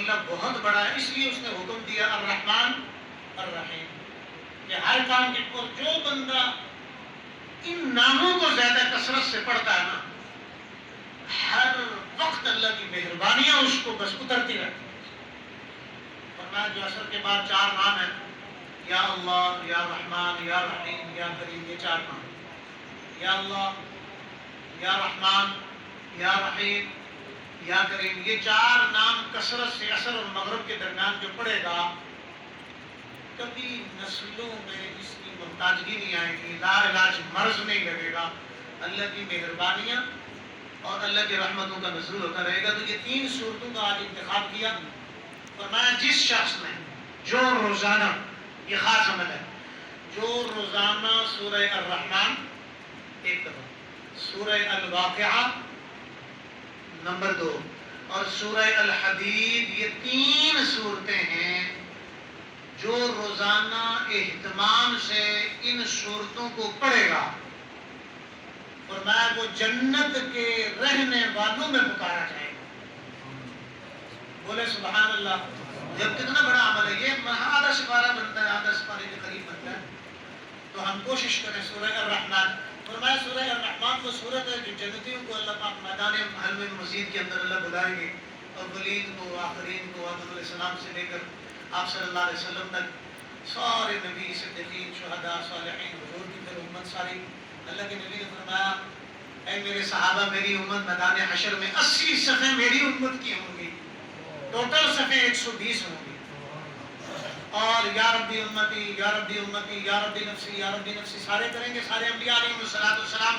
اللہ بہت بڑا ہے، اس لیے اس نے حکم دیا الرحمن الرحیم کہ ہر کام کے اور جو بندہ ان ناموں کو زیادہ کثرت سے پڑھتا ہے نا، ہر وقت اللہ کی مہربانیاں اس کو بس اترتی رہتی ہیں۔ فرمایا جو عصر کے بعد 4 نام ہیں، یا اللہ، یا رحمان، یا رحیم، یا کریم، یہ 4 نام، یا اللہ، یا رحمان، یا رحیم، یا کریم، یہ 4 نام کثرت سے عصر اور مغرب کے درمیان جو پڑھے گا، کبھی نسلوں میں اس کی محتاجگی نہیں آئے گی، لا علاج مرض نہیں لگے گا، اللہ کی مہربانیاں اور اللہ کی رحمتوں کا نزول ہوتا رہے گا۔ تو یہ 3 صورتوں کا آج انتخاب کیا۔ فرمایا جس شخص نے جو روزانہ، یہ خاص عمل ہے، جو روزانہ سورہ الرحمن ایک دفعہ، سورہ الواقعہ نمبر 2 اور سورہ الحدید، یہ 3 صورتیں ہیں، جو روزانہ اہتمام سے ان صورتوں کو پڑھے گا، فرمایا وہ جنت کے رہنے والوں میں پکارا جائے گا۔ بولے سبحان اللہ۔ جب کتنا بڑا عمل ہے یہ، آدھا سپارہ بنتا ہے، آدھا سپارے کے قریب بنتا ہے، تو ہم کوشش کریں سورہ الرحمن۔ فرمایا سورہ الرحمن وہ سورت ہے جو جنتیوں کو اللہ پاک میدان حلم مزید کے اندر اللہ بلائیں گے، اولین کو، آخرین کو، آدم علیہ السلام سے لے کر آپ صلی اللہ علیہ وسلم تک سارے نبی، صدیقین، شہداء، صالحین، حضور کی پھر امت ساری۔ اللہ کے نبی نے فرمایا اے میرے صحابہ، میری امت میدان حشر میں 80 صفحے میری امت کی ہوں گی، ٹوٹل صفحے 120 ہوں گی، اور یا ربی امتی، یا ربی امتی، یا ربی نفسی، یا ربی نفسی سارے کریں گے، سارے انبیاء علیہم السلام،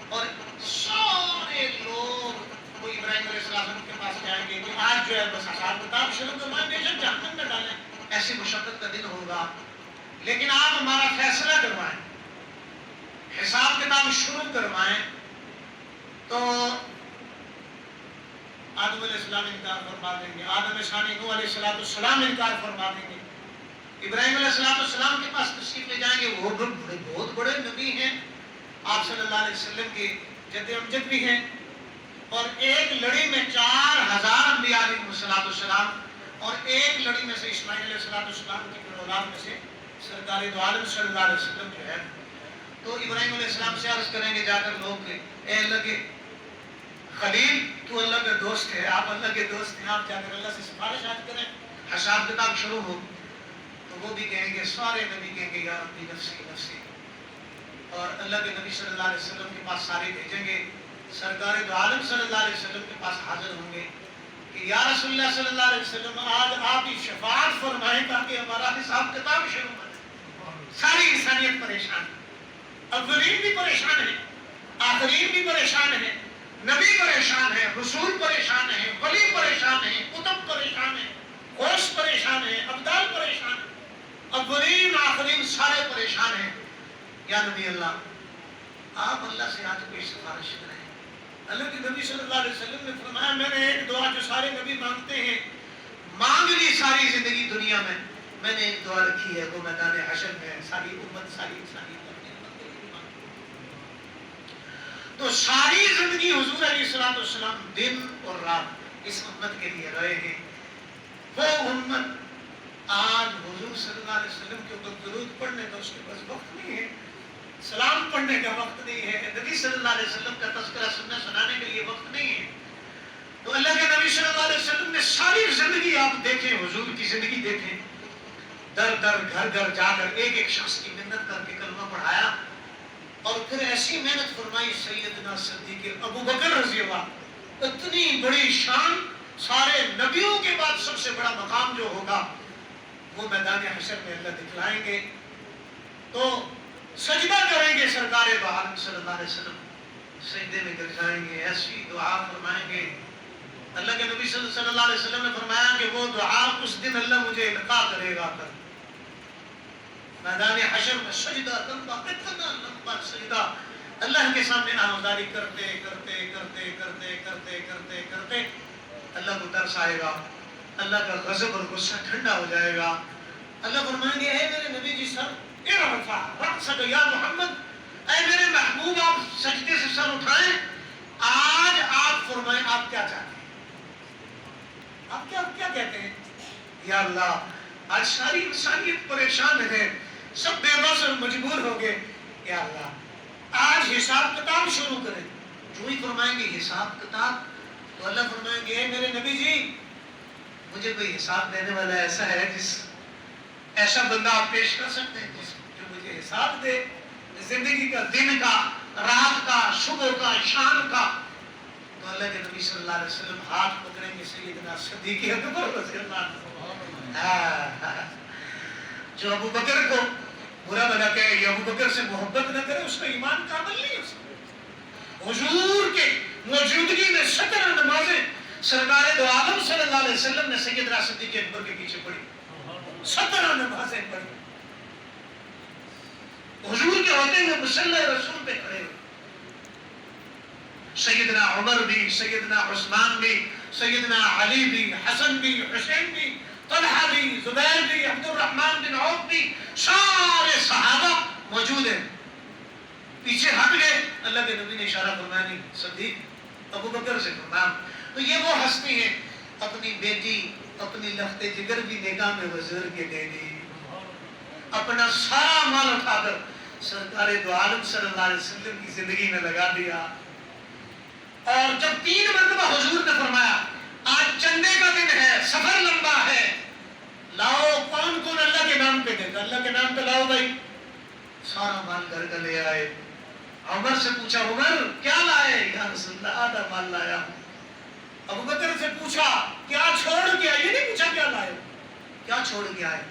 اور سارے لوگ وہ ابراہیم علیہ السلام کے پاس جائیں گے کہ آج جو ہے بس حساب کتاب شروع کروائیں، بے شک جہنم میں ڈالیں، ایسی مشقت کا دن ہوگا، لیکن آپ ہمارا فیصلہ کروائیں، حساب کتاب شروع کروائیں۔ تو آدم علیہ السلام انکار فرما دیں گے، آدم ثانی نوح علیہ السلام انکار فرما دیں گے، ابراہیم علیہ السلام کے پاس تشریف لے جائیں گے، وہ بہت بڑے نبی ہیں، آپ صلی اللہ علیہ وسلم کے جد امجد بھی ہیں، اور ایک لڑی میں 4000 انبیاء علیہ السلام، اور ایک لڑی میں سے اسماعیل علیہ السلام کی اولاد میں سے سرکار دو عالم صلی اللہ علیہ وسلم جو ہے، تو ابراہیم علیہ السلام سے عرض کریں گے جا کر لوگ کہ اے اللہ کے خلیل، تو اللہ کا دوست ہے، آپ اللہ کے دوست ہیں، آپ جا کر اللہ سے سفارش آج کریں، حساب کتاب شروع ہو۔ تو وہ بھی کہیں گے، سارے نبی کہیں گے یا ربی نفسی نفسی، اور اللہ کے نبی صلی اللہ علیہ وسلم کے پاس سارے بھیجیں گے، سرکار دو عالم صلی اللہ علیہ وسلم کے پاس حاضر ہوں گے کہ یا رسول اللہ صلی اللہ علیہ وسلم، آج آپ ہی شفاعت فرمائیں تاکہ ہمارا حساب کتاب شروع ہو جائے۔ ساری انسانیت پریشان ہے، اولین بھی پریشان ہے، آخرین بھی پریشان ہے، نبی پریشان ہے، رسول پریشان ہے، ولی پریشان ہے، کتب پریشان ہے، غوث پریشان ہے، ابدال پریشان ہے، اولین آخرین سارے پریشان ہیں۔ یا نبی اللہ، آپ اللہ سے آج کوئی سفارش کریں۔ اللہ کے نبی صلی اللہ علیہ وسلم نے فرمایا میں نے ایک دعا جو سارے نبی مانگتے ہیں مانگ لی ساری زندگی دنیا میں نے ایک دعا رکھی ہے، وہ میدان حشر میں ساری امت، ساری انسانیت تو ساری زندگی حضور علیہ السلام دن اور رات اس امت کے لیے رہے ہیں۔ وہ امت آج حضور صلی اللہ علیہ وسلم کے اوپر درود پڑھنے کا اس کے پاس وقت نہیں ہے، سلام پڑھنے کا وقت نہیں ہے، نبی صلی اللہ علیہ وسلم کا تذکرہ سنانے کے لیے وقت نہیں ہے۔ تو اللہ کے نبی صلی اللہ علیہ وسلم نے ساری زندگی، آپ دیکھیں حضور کی زندگی دیکھیں، در در گھر گھر جا کر ایک ایک شخص کی منت کر کے کلمہ پڑھایا، اور پھر ایسی محنت فرمائی سیدنا صدیق ابو بکر رضی اللہ، اتنی بڑی شان، سارے نبیوں کے بعد سب سے بڑا مقام جو ہوگا وہ میدان حشر میں اللہ دکھلائیں گے۔ تو سجدہ کریں گے سرکار دو عالم صلی اللہ علیہ وسلم، سجدے میں گر جائیں گے، ایسی دعا فرمائیں گے۔ اللہ کے نبی صلی اللہ علیہ وسلم نے فرمایا کہ وہ دعا اس دن اللہ مجھے القا کرے گا کر میدان حشر میں، سجدہ لمبا، اتنا لمبا سجدہ، اللہ کے سامنے آمداری کرتے کرتے کرتے کرتے کرتے کرتے کرتے اللہ کو ترس آئے گا، اللہ کا غضب اور غصہ ٹھنڈا ہو جائے گا۔ اللہ فرمائیں گے اے میرے نبی جی سر ارفع رأسک یا محمد، اے میرے محبوب آپ سجدے سے سر اٹھائیں، آج آپ فرمائیں آپ کیا چاہتے ہیں۔ آپ کیا کہتے ہیں؟ یا اللہ آج ساری انسانیت پریشان ہے، سب بے بس اور مجبور ہو گئے، یا اللہ آج حساب کتاب شروع کریں۔ جو ہی فرمائیں گے حساب کتاب، تو اللہ فرمائیں گے اے میرے نبی جی مجھے کوئی حساب دینے والا ایسا ہے ایسا بندہ آپ پیش کر سکتے ہیں جو مجھے حساب دے زندگی کا، دن کا، رات کا، صبح کا، شام کا؟ تو اللہ کے نبی صلی اللہ علیہ وسلم ہاتھ پکڑیں گے سیدنا صدیق اکبر رضی اللہ عنہ، جو ابو بکر کو برا بنا کہے یا ابو بکر سے محبت نہ کرے اس کا ایمان کامل نہیں ہو سکتا۔ حضور کے موجودگی میں 17 نمازیں سرکار دو عالم صلی اللہ علیہ وسلم نے سیدنا صدیق اکبر کے پیچھے پڑھی، 17 نمازیں پڑھی حضور کے ہوتے ہوئے مصلی رسول پہ کھڑے ہوئے۔ سیدنا عمر بھی، سیدنا عثمان بھی، سیدنا علی بھی، حسن بھی، حسین بھی، طلحہ بھی، زبیر بھی، عبد الرحمن بن عوف بھی، سارے صحابہ موجود ہیں۔ پیچھے ہٹ گئے، اللہ کے نبی نے اشارہ فرمایا نہیں صدیق ابو بکر سے فرمایا۔ تو یہ وہ ہستی ہے اپنی بیٹی، اپنی لخت جگر بھی نگاہ میں حضور کے دے دی، اپنا سارا مال اٹھا کر سرکار دو عالم صلی اللہ علیہ وسلم کی زندگی میں لگا دیا۔ اور جب 3 مرتبہ حضور نے فرمایا آج چندے کا دن ہے، سفر لمبا ہے، لاؤ کون کون اللہ کے نام پہ دے گا، اللہ کے نام پہ لاؤ بھائی، سارا مال گھر کا لے آئے۔ عمر سے پوچھا عمر کیا لائے؟ یا رسول اللہ آدھا مال لایا ہوں۔ ابو بکر سے پوچھا کیا چھوڑ کے آئے؟ یہ نہیں پوچھا کیا لائے، کیا چھوڑ کے آئے؟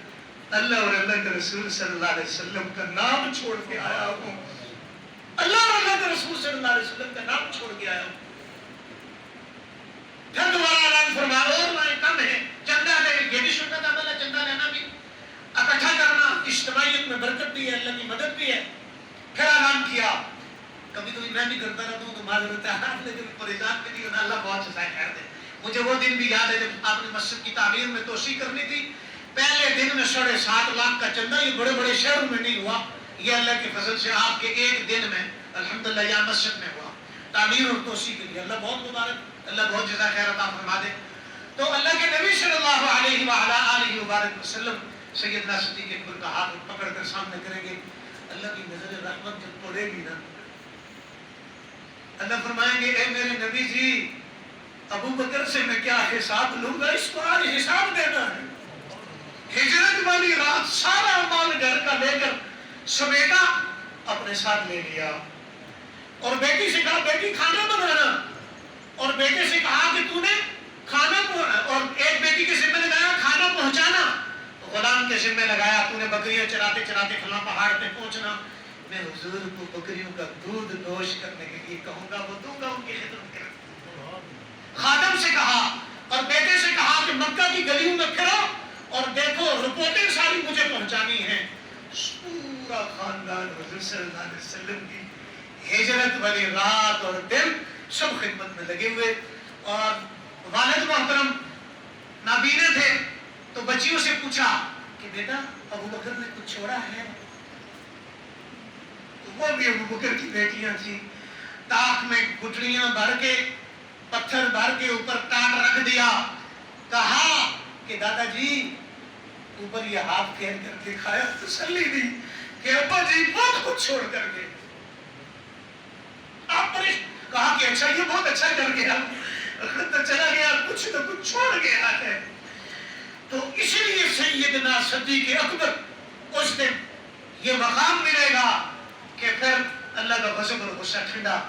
اللہ اور اللہ کے رسول صلی اللہ علیہ وسلم کا نام چھوڑ کے آیا ہوں، اللہ اور اللہ کے رسول صلی اللہ علیہ وسلم کا نام چھوڑ کے آیا ہوں۔ پھر دوبارہ اعلان فرمایا اور لائے کم ہے، چندہ لے، یہ بھی سنت عمل ہے، چندہ لینا بھی، اکٹھا کرنا، اجتماعیت میں برکت بھی ہے، اللہ کی مدد بھی ہے۔ پھر اعلان کیا، کبھی کبھی میں بھی کرتا رہتا ہوں تو معذرت ہے، آپ نے کبھی پریشان بھی نہیں ہونا، اللہ بہت جزائے خیر دے۔ مجھے وہ دن بھی یاد ہے جب آپ نے مسجد کی تعمیر میں توسیع کرنی تھی، پہلے دن میں 7.5 لاکھ کا چندہ، یہ بڑے بڑے شہروں میں نہیں ہوا، یہ اللہ کے فضل سے آپ کے ایک دن میں الحمدللہ یہاں مسجد میں ہوا تعمیر اور توسیع کے لیے۔ اللہ بہت مبارک، اللہ بہت جزا خیر عطا فرما دے۔ تو اللہ کے نبی صلی اللہ علیہ وآلہ وبارک وسلم سیدنا صدیق اکبر کا ہاتھ پکڑ کر سامنے کریں گے، اللہ کی نظر رحمت جب پڑے گی نا، اللہ فرمائیں گے اے میرے نبی جی ابو بکر سے میں کیا حساب لوں گا، اس کو آج حساب دینا ہے۔ ہجرت والی رات سارا مال گھر کا لے کر سمیٹا، اپنے ساتھ لے لیا، اور بیٹی سے کہا بیٹی کھانا بنانا، اور بیٹے سے کہا کہ تو نے کھانا، اور ایک بیٹی کے ذمہ لگایا کھانا پہنچانا، غلام کے ذمہ لگایا تو نے بکریاں چراتے چراتے فلاں پہاڑ پہ پہنچنا، میں حضور کو بکریوں کا دودھ نوش کرنے کے لیے کہوں گا، وہ دوں گا، ان کی خدمت کریں۔ خادم سے کہا اور بیٹے سے کہا کہ مکہ کی گلیوں میں پھرو اور دیکھو رپورٹیں ساری مجھے پہنچانی ہیں۔ پورا خاندان حضور صلی اللہ علیہ وسلم کی ہجرت والی رات اور دن سب خدمت میں لگے ہوئے، اور والد محترم نابینا تھے تو بچیوں سے پوچھا کہ بیٹا ابو بکر نے کچھ چھوڑا ہے؟ وہ بھی ابو بکر کی بیٹیاں تھیں، تاک میں گٹھلیاں بھر کے، پتھر بھر کے اوپر ٹاٹ رکھ دیا، کہا کہ دادا جی اوپر یہ ہاتھ پھیر کر کے کھایا، تسلی دی کہ ابا جی بہت کچھ چھوڑ کر گئے۔ آپ نے کہا کہ اچھا یہ بہت اچھا کر گیا، تو چلا گیا، کچھ نہ کچھ چھوڑ گیا ہے۔ تو اس لیے سیدنا صدیق اکبر اس دن یہ مقام ملے گا کہ پھر اللہ کا غضب اور غصہ ٹھنڈا،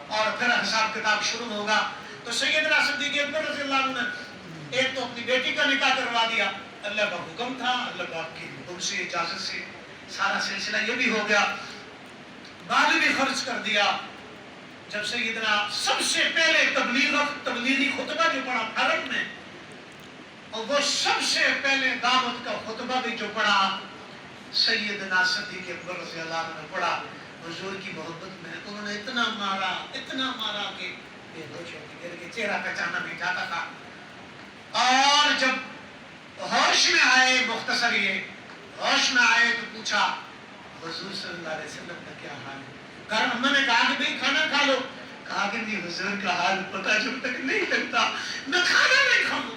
اور پھر حساب کتاب شروع ہوگا۔ تو سیدنا صدیق اکبر رضی اللہ عنہ نے ایک تو اپنی بیٹی کا نکاح کروا دیا، اللہ کا حکم تھا، اللہ کا آپ کی حکم سے اجازت سے سارا سلسلہ یہ بھی ہو گیا، مال بھی خرچ کر دیا۔ جب سیدنا سب سے پہلے تبلیغی خطبہ جو پڑھا بھارت میں، اور وہ سب سے پہلے دعوت کا خطبہ بھی جو پڑھا سیدنا صدیق اکبر رضی اللہ عنہ نے پڑھا، حضور کی محبت میں انہوں نے اتنا مارا کہ بے ہوش ہو کے گر کے چہرہ پہچانا نہیں جاتا تھا۔ اور جب ہوش میں آئے، مختصر یہ ہوش میں آئے تو پوچھا حضور صلی اللہ علیہ وسلم کا کیا حال ہے؟ گھر اما نے کہا کہ بھئی کھانا کھا لو، کہا کہ نہیں حضور کا حال پتہ جب تک نہیں لگتا میں کھانا نہیں کھاؤں۔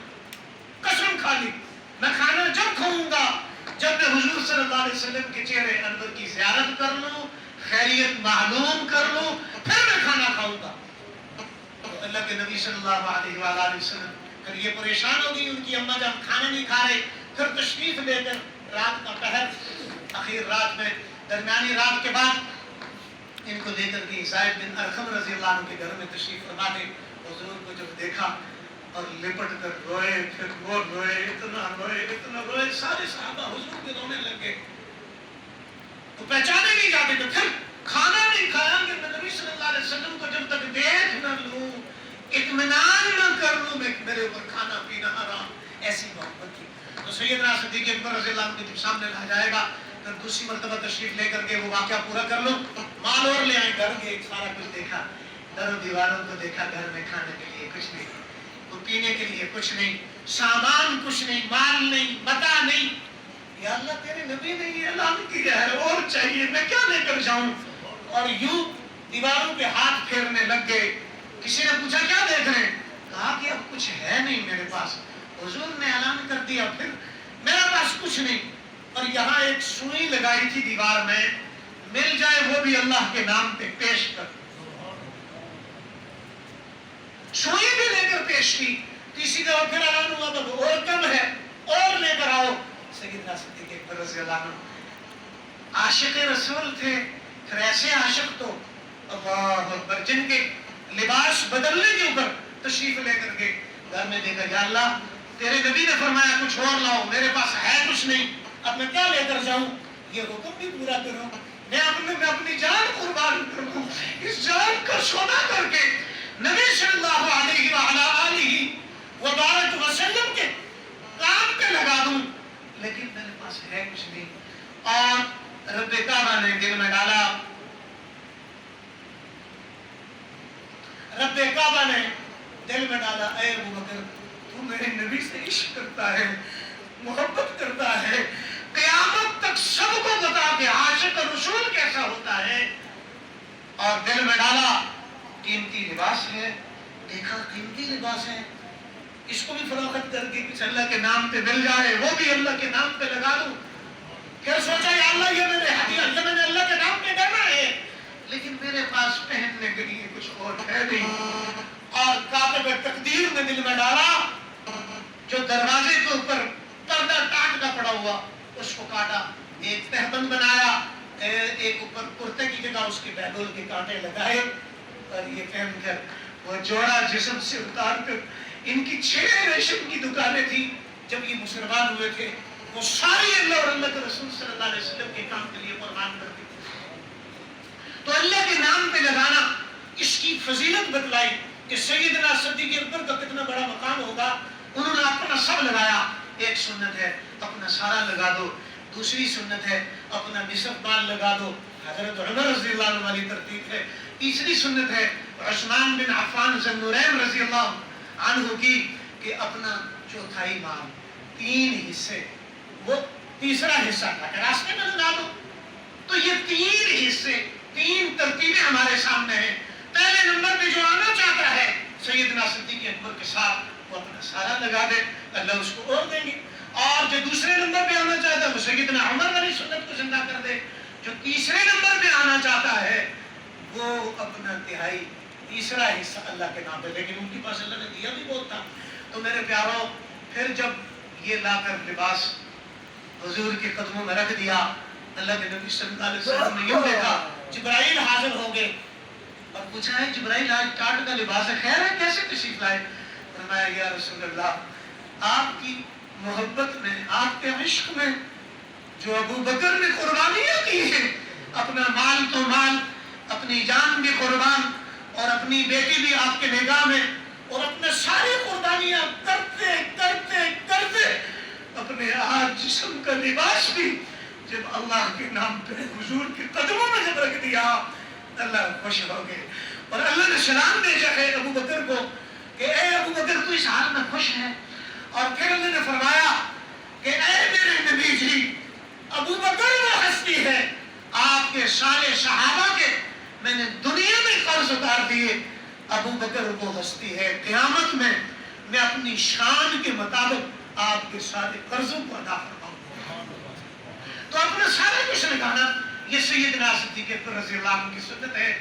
علیہ وسلم کے چہرے انور کی زیارت کر لوں، خیریت معلوم کر لوں، پھر میں کھانا کھاؤں گا۔ تو اللہ کے نبی صلی اللہ علیہ وآلہ وسلم پھر یہ پریشان ہو گئی، ان کی اماں جب کھانا نہیں کھا رہے، پھر تشریف لے کر رات کا پہر، اخیر رات میں درمیانی رات کے بعد ان کو لے کر گئی زید بن ارقم رضی اللہ عنہ کے گھر میں تشریف فرما دے۔ حضور کو جب دیکھا اور لپٹ کر روئے، پھر وہ روئے، اتنا روئے، سارے صحابہ حضور کے رونے لگے، تو پہچانے نہیں جاتے تھے۔ پھر کھانا نہیں کھایا کہ نبی صلی اللہ علیہ وسلم کو جب تک دیکھ نہ لوں، اطمینان نہ کر لوں، میرے اوپر کھانا پینا حرام، ایسی محبت تھی۔ تو سیدنا صدیق اکبر رضی اللہ عنہ کے جب سامنے لا جائے گا، پھر دوسری مرتبہ تشریف لے کر کے وہ واقعہ پورا کر لو، مال اور لے آئے، گھر گئے، سارا کچھ دیکھا، در و دیواروں کو دیکھا، گھر میں کھانے کے لیے کچھ نہیں، تو پینے کے لیے کچھ نہیں، سامان کچھ نہیں، مال نہیں، متاع نہیں۔ یا اللہ تیرے نبی نے یہ اعلان کیا ہے، اور چاہیے، میں کیا لے کر جاؤں؟ اور یوں دیواروں پہ ہاتھ پھیرنے لگ گئے۔ کسی نے پوچھا کیا دیکھ رہے ہیں؟ کہا کہ اب کچھ ہے نہیں میرے پاس، حضور نے اعلان کر دیا، پھر میرے پاس کچھ نہیں۔ اور یہاں ایک سوئی لگائی تھی دیوار میں، مل جائے وہ بھی اللہ کے نام پہ پیش کر، سوئی بھی لے کر پیش کی۔ تیسری دفعہ پھر اعلان ہوا تو اور کم ہے، اور لے کر آؤ۔ سیدنا صدیق اکبر رضی اللہ عنہ عاشق رسول تھے، پھر ایسے عاشق تو اللہ اکبر، جن کے لباس بدلنے کے اوپر تشریف لے کر کے گھر میں دیکھا، یا اللہ تیرے نبی نے فرمایا کچھ اور لاؤ، میرے پاس ہے کچھ نہیں، اب میں کیا لے کر جاؤں؟ یہ حکم بھی پورا کرو، میں اپنی جان قربان کروں، اس جان کا سونا کر کے نبی صلی اللہ علیہ وآلہ وبارک وسلم کے کام پہ لگا دوں، لیکن میرے پاس ہے کچھ نہیں۔ اور رب کعبہ نے دل میں ڈالا، رب کعبہ نے دل میں ڈالا، اے ابو بکر تو میرے نبی سے عشق کرتا ہے، محبت کرتا ہے، قیامت تک سب کو بتا کہ عاشق رسول کیسا ہوتا ہے۔ اور دل میں ڈالا قیمتی لباس ہے، دیکھا قیمتی لباس ہے، اس کو بھی فروخت کر کے کچھ اللہ کے نام پہ مل جائے، وہ بھی اللہ کے نام پہ لگا دوں۔ پھر سوچا یا اللہ یہ میرے ہدیہ، یہ میں نے اللہ کے نام پہ دینا ہے، لیکن میرے پاس پہننے کے لیے کچھ اور ہے نہیں۔ اور کاتب تقدیر نے دل میں ڈالا، جو دروازے کے اوپر پردہ ٹاٹ کا پڑا ہوا اس کو کاٹا، ایک تہبند بنایا، ایک اوپر کرتے کی جگہ اس کے بیڈول کے کانٹے لگائے، اور یہ پہن کر وہ جوڑا جسم سے اتار کر، ان کی 6 ریشم کی دکانیں تھی جب یہ مسلمان ہوئے تھے، وہ ساری اللہ اور اللہ کے رسول صلی اللہ علیہ وسلم کے کام کے لیے قربان کر دی۔ تو اللہ کے نام پہ لگانا، اس کی فضیلت بتلائی کہ سیدنا صدیق اکبر کا کتنا بڑا مقام ہوگا، انہوں نے اپنا سب لگایا۔ ایک سنت ہے اپنا سارا لگا دو، دوسری سنت ہے اپنا نصف مال لگا دو، حضرت عمر رضی اللہ عنہ والی ترتیب ہے۔ تیسری سنت ہے عثمان بن عفان ذو النورین رضی اللہ عنہ کی، کہ اپنا چوتھائی مال 3 حصے، وہ تیسرا حصہ تھا کہ راستے میں لگا دو۔ تو یہ 3 حصے، 3 ترتیبیں ہمارے سامنے ہیں۔ پہلے نمبر پہ جو آنا چاہتا ہے سیدنا صدیق اکبر کے ساتھ، وہ اپنا سارا لگا دے، اللہ اس کو اور دیں گے۔ اور جو دوسرے نمبر پہ آنا چاہتا ہے وہ سیدنا عمر والی سنت کو زندہ کر دے۔ جو تیسرے نمبر پہ آنا چاہتا ہے وہ اپنا تہائی، تیسرا حصہ اللہ کے نام پہ، لیکن ان کے پاس اللہ نے دیا بھی بہت تھا۔ تو میرے پیاروں، پھر جب یہ لا کر لباس حضور کے قدموں میں رکھ دیا، اللہ کے نبی صلی اللہ علیہ وسلم نے یہ دیکھا، جبرائیل حاضر ہو گئے اور پوچھا ہے جبرائیل آج ٹاٹ کا لباس ہے، خیر ہے، کیسے تشریف لائے؟ فرمایا یا رسول اللہ، آپ کی محبت میں، آپ کے عشق میں جو ابو بکر نے قربانیاں کی ہیں، اپنا مال تو مال، اپنی جان بھی قربان، اور اپنی بیٹی بھی آپ کے نگاہ میں، اور اپنے ساری قربانیاں کرتے کرتے کرتے اپنے آج جسم کا لباس بھی جب اللہ کے نام پہ حضور کے قدموں میں جب رکھ دیا، اللہ خوش ہو گئے۔ اور اللہ نے سلام بھیجا ہے ابو بکر کو کہ اے ابو بکر تو اس حال میں خوش ہے۔ اور پھر اللہ نے فرمایا کہ اے میرے نبی جی، ابو بکر وہ ہستی ہے، آپ کے سارے صحابہ کے میں نے دنیا میں قرض اتار دیے، ابو بکر وہ ہستی ہے، قیامت میں میں اپنی شان کے مطابق آپ کے سارے قرضوں کو ادا فرماؤں۔ تو اپنا یہ سیدنا صدیق اکبر رضی اللہ عنہ کی سنت ہے